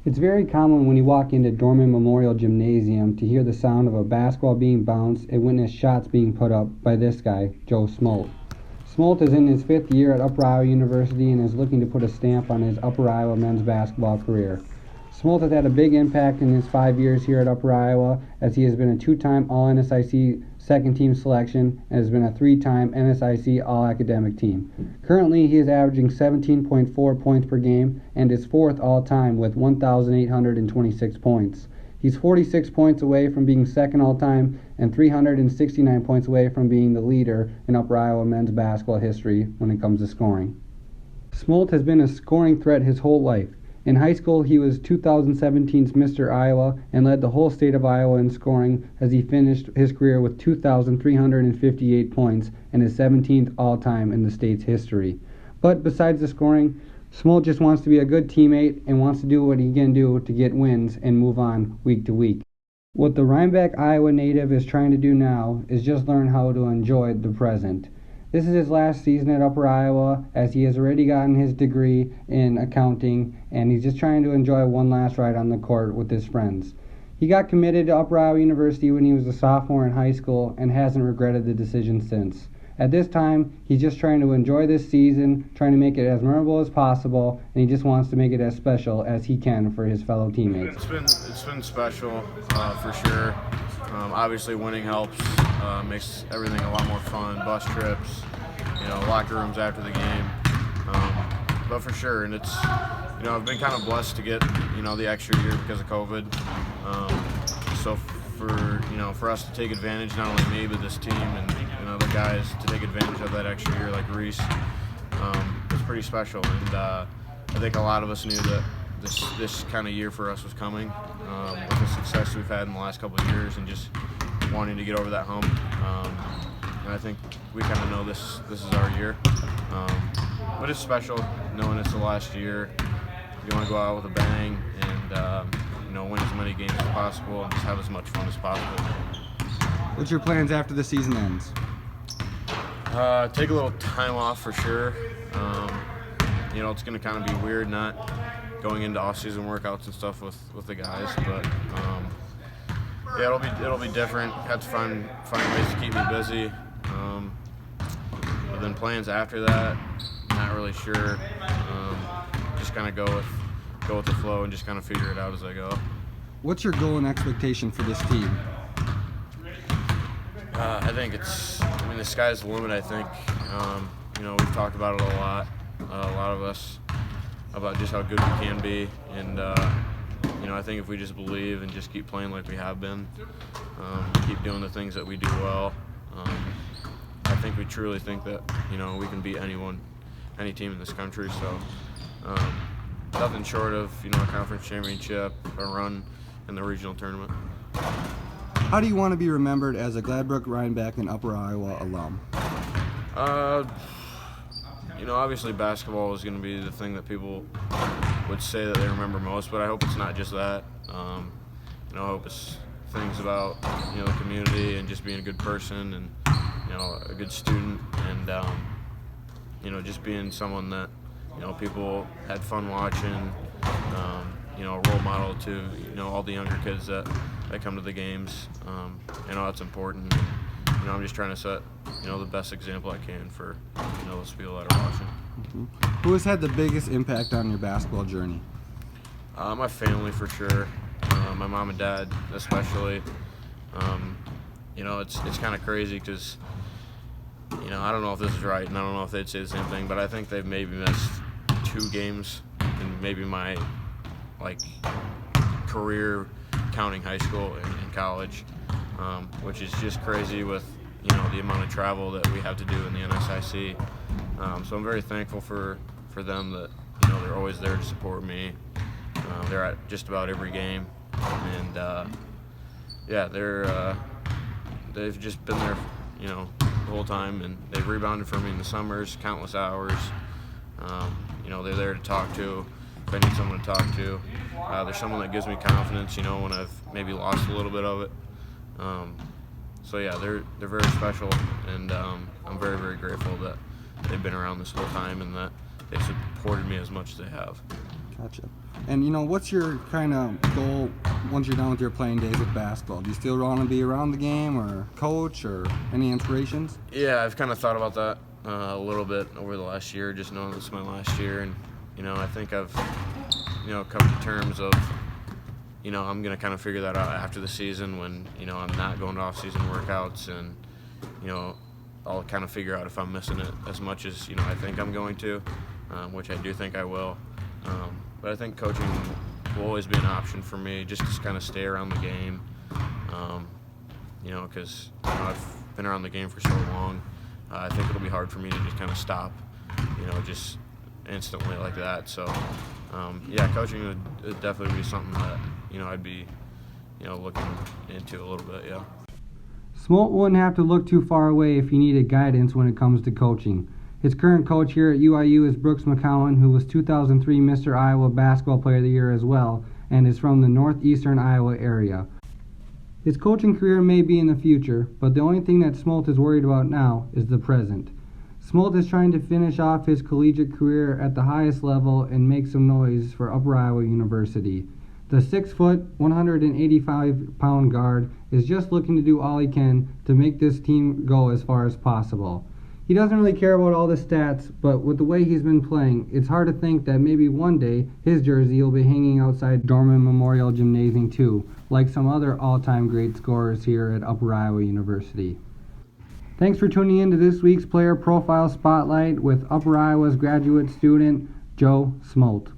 It's very common when you walk into Dorman Memorial Gymnasium to hear the sound of a basketball being bounced and witness shots being put up by this guy, Joe Smoldt. Smoldt is in his 5th year at Upper Iowa University and is looking to put a stamp on his Upper Iowa men's basketball career. Smoldt has had a big impact in his 5 years here at Upper Iowa, as he has been a 2-time All-NSIC second-team selection and has been a 3-time NSIC All-Academic team. Currently, he is averaging 17.4 points per game and is 4th all-time with 1,826 points. He's 46 points away from being 2nd all-time and 369 points away from being the leader in Upper Iowa men's basketball history when it comes to scoring. Smoldt has been a scoring threat his whole life. In high school, he was 2017's Mr. Iowa and led the whole state of Iowa in scoring as he finished his career with 2,358 points and is 17th all-time in the state's history. But besides the scoring, Smoldt just wants to be a good teammate and wants to do what he can do to get wins and move on week to week. What the Rhinebeck, Iowa native is trying to do now is just learn how to enjoy the present. This is his last season at Upper Iowa, as he has already gotten his degree in accounting, and he's just trying to enjoy one last ride on the court with his friends. He got committed to Upper Iowa University when he was a sophomore in high school and hasn't regretted the decision since. At this time, he's just trying to enjoy this season, trying to make it as memorable as possible, and he just wants to make it as special as he can for his fellow teammates. It's been special for sure. Obviously, winning helps, makes everything a lot more fun. Bus trips, locker rooms after the game. But for sure, and it's, I've been kind of blessed to get, the extra year because of COVID. So for us to take advantage, not only me but this team and other guys to take advantage of that extra year, like Reese, it's pretty special. And I think a lot of us knew that this kind of year for us was coming, with the success we've had in the last couple of years and just wanting to get over that hump. And I think we kind of know this is our year. But it's special knowing it's the last year. You want to go out with a bang and win as many games as possible and just have as much fun as possible. What's your plans after the season ends? Take a little time off for sure. It's going to kind of be weird not going into off-season workouts and stuff with the guys, but it'll be different. Have to find ways to keep me busy. But then plans after that, not really sure. Just kind of go with the flow and just kind of figure it out as I go. What's your goal and expectation for this team? I think the sky's the limit, I think. We've talked about it a lot of us, about just how good we can be. And, I think if we just believe and just keep playing like we have been, keep doing the things that we do well, I think we truly think that, we can beat any team in this country. So nothing short of, a conference championship, a run in the regional tournament. How do you want to be remembered as a Gladbrook, Rhinebeck, and Upper Iowa alum? Obviously basketball is going to be the thing that people would say that they remember most, but I hope it's not just that. I hope it's things about, the community and just being a good person and, a good student and, just being someone that, people had fun watching, a role model to, all the younger kids that come to the games. That's important. I'm just trying to set, the best example I can for, those people that are watching. Mm-hmm. Who has had the biggest impact on your basketball journey? My family, for sure. My mom and dad, especially. It's kind of crazy because, I don't know if this is right, and I don't know if they'd say the same thing, but I think they've maybe missed 2 games in maybe my, career counting high school and college, which is just crazy with, the amount of travel that we have to do in the NSIC. So I'm very thankful for them that, they're always there to support me. They're at just about every game, and they've just been there, the whole time, and they've rebounded for me in the summers, countless hours. They're there to talk to if I need someone to talk to. There's someone that gives me confidence, when I've maybe lost a little bit of it. They're very special, and I'm very, very grateful that they've been around this whole time and that they've supported me as much as they have. Gotcha. And what's your kind of goal once you're done with your playing days with basketball? Do you still want to be around the game or coach or any inspirations? Yeah, I've kind of thought about that a little bit over the last year, just knowing this is my last year, and I think I've come to terms of I'm gonna kind of figure that out after the season when I'm not going to off-season workouts, and I'll kind of figure out if I'm missing it as much as I think I'm going to, which I do think I will. But I think coaching will always be an option for me, just to kind of stay around the game. Because I've been around the game for so long. I think it'll be hard for me to just kind of stop, just instantly like that. So, coaching would definitely be something that I'd be looking into a little bit. Yeah. Smoldt wouldn't have to look too far away if he needed guidance when it comes to coaching. His current coach here at UIU is Brooks McCowan, who was 2003 Mr. Iowa Basketball Player of the Year as well, and is from the northeastern Iowa area. His coaching career may be in the future, but the only thing that Smoldt is worried about now is the present. Smoldt is trying to finish off his collegiate career at the highest level and make some noise for Upper Iowa University. The 6-foot, 185-pound guard is just looking to do all he can to make this team go as far as possible. He doesn't really care about all the stats, but with the way he's been playing, it's hard to think that maybe one day his jersey will be hanging outside Dorman Memorial Gymnasium too, like some other all-time great scorers here at Upper Iowa University. Thanks for tuning in to this week's Player Profile Spotlight with Upper Iowa's graduate student, Joe Smoldt.